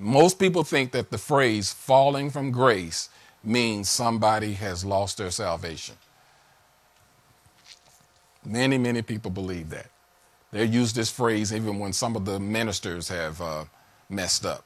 Most people think that the phrase falling from grace means somebody has lost their salvation. Many, many people believe that. They use this phrase even when some of the ministers have messed up.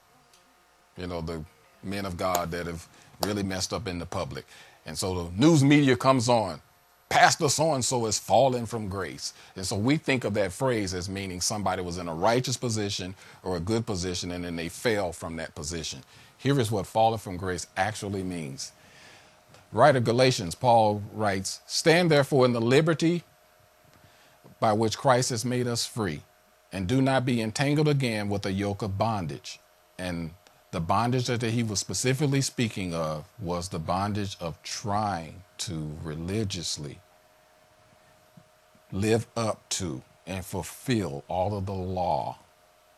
You know, the men of God that have really messed up in the public. And so the news media comes on. Pastor so-and-so is fallen from grace. And so we think of that phrase as meaning somebody was in a righteous position or a good position and then they fell from that position. Here is what fallen from grace actually means. Writer Galatians, Paul writes, "Stand therefore in the liberty by which Christ has made us free, and do not be entangled again with a yoke of bondage." And the bondage that he was specifically speaking of was the bondage of trying to religiously live up to and fulfill all of the law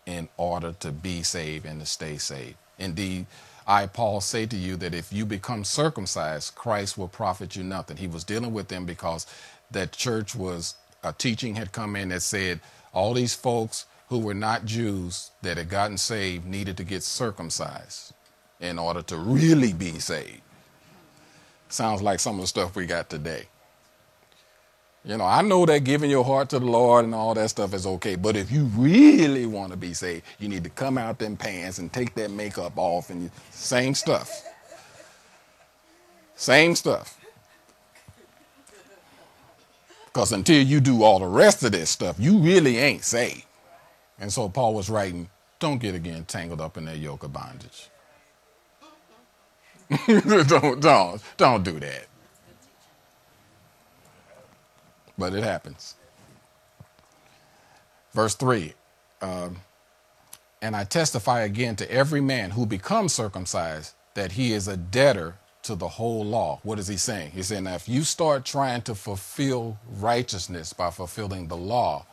in order to be saved and to stay saved. Indeed, I, Paul, say to you that if you become circumcised, Christ will profit you nothing. He was dealing with them because that church was, a teaching had come in that said all these folks who were not Jews that had gotten saved needed to get circumcised in order to really be saved. Sounds like some of the stuff we got today. You know, I know that giving your heart to the Lord and all that stuff is okay, but if you really want to be saved, you need to come out them pants and take that makeup off and same stuff. Same stuff. Because until you do all the rest of this stuff, you really ain't saved. And so Paul was writing, don't get again tangled up in that yoke of bondage. don't do that. But it happens. Verse 3, and I testify again to every man who becomes circumcised that he is a debtor to the whole law. What is he saying? He's saying, now if you start trying to fulfill righteousness by fulfilling the law,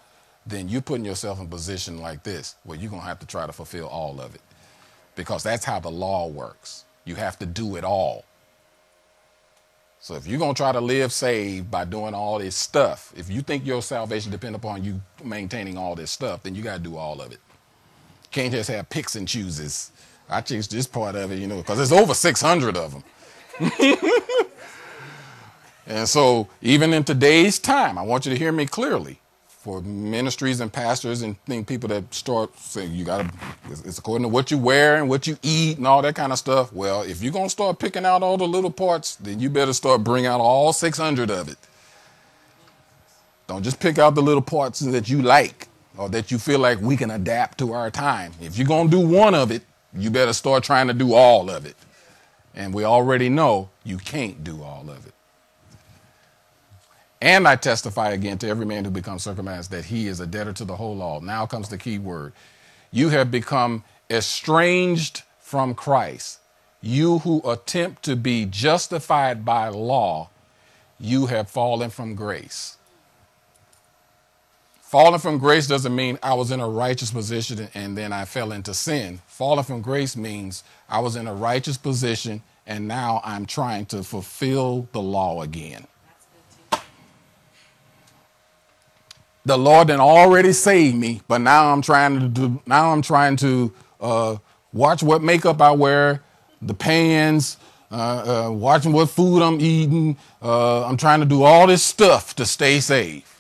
then you're putting yourself in a position like this, where you're going to have to try to fulfill all of it. Because that's how the law works. You have to do it all. So if you're going to try to live saved by doing all this stuff, if you think your salvation depends upon you maintaining all this stuff, then you got to do all of it. Can't just have picks and chooses. I changed this part of it, you know, because there's over 600 of them. And so even in today's time, I want you to hear me clearly. For ministries and pastors and people that start saying you got to, it's according to what you wear and what you eat and all that kind of stuff. Well, if you're going to start picking out all the little parts, then you better start bringing out all 600 of it. Don't just pick out the little parts that you like or that you feel like we can adapt to our time. If you're going to do one of it, you better start trying to do all of it. And we already know you can't do all of it. And I testify again to every man who becomes circumcised that he is a debtor to the whole law. Now comes the key word. You have become estranged from Christ. You who attempt to be justified by law, you have fallen from grace. Falling from grace doesn't mean I was in a righteous position and then I fell into sin. Falling from grace means I was in a righteous position and now I'm trying to fulfill the law again. The Lord had already saved me, but now I'm trying to watch what makeup I wear, the pants, watching what food I'm eating. I'm trying to do all this stuff to stay safe.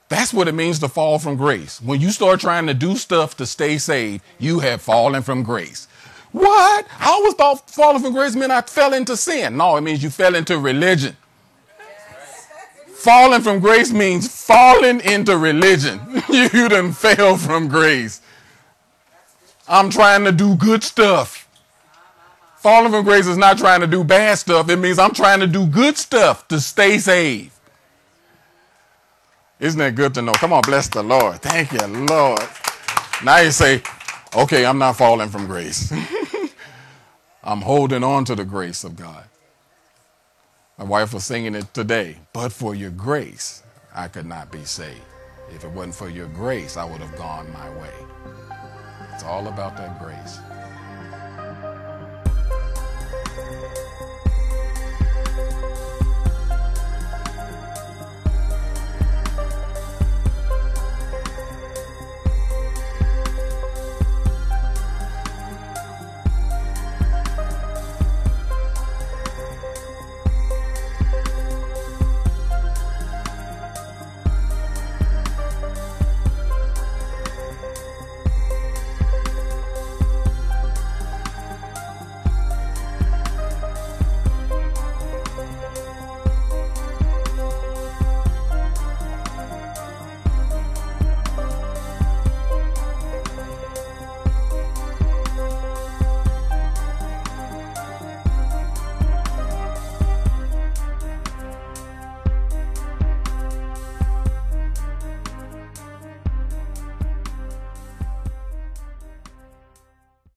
That's what it means to fall from grace. When you start trying to do stuff to stay saved, you have fallen from grace. What? I always thought falling from grace meant I fell into sin. No, it means you fell into religion. Falling from grace means falling into religion. You done fell from grace. I'm trying to do good stuff. Falling from grace is not trying to do bad stuff. It means I'm trying to do good stuff to stay saved. Isn't that good to know? Come on, bless the Lord. Thank you, Lord. Now you say, okay, I'm not falling from grace. I'm holding on to the grace of God. My wife was singing it today. But for your grace, I could not be saved. If it wasn't for your grace, I would have gone my way. It's all about that grace.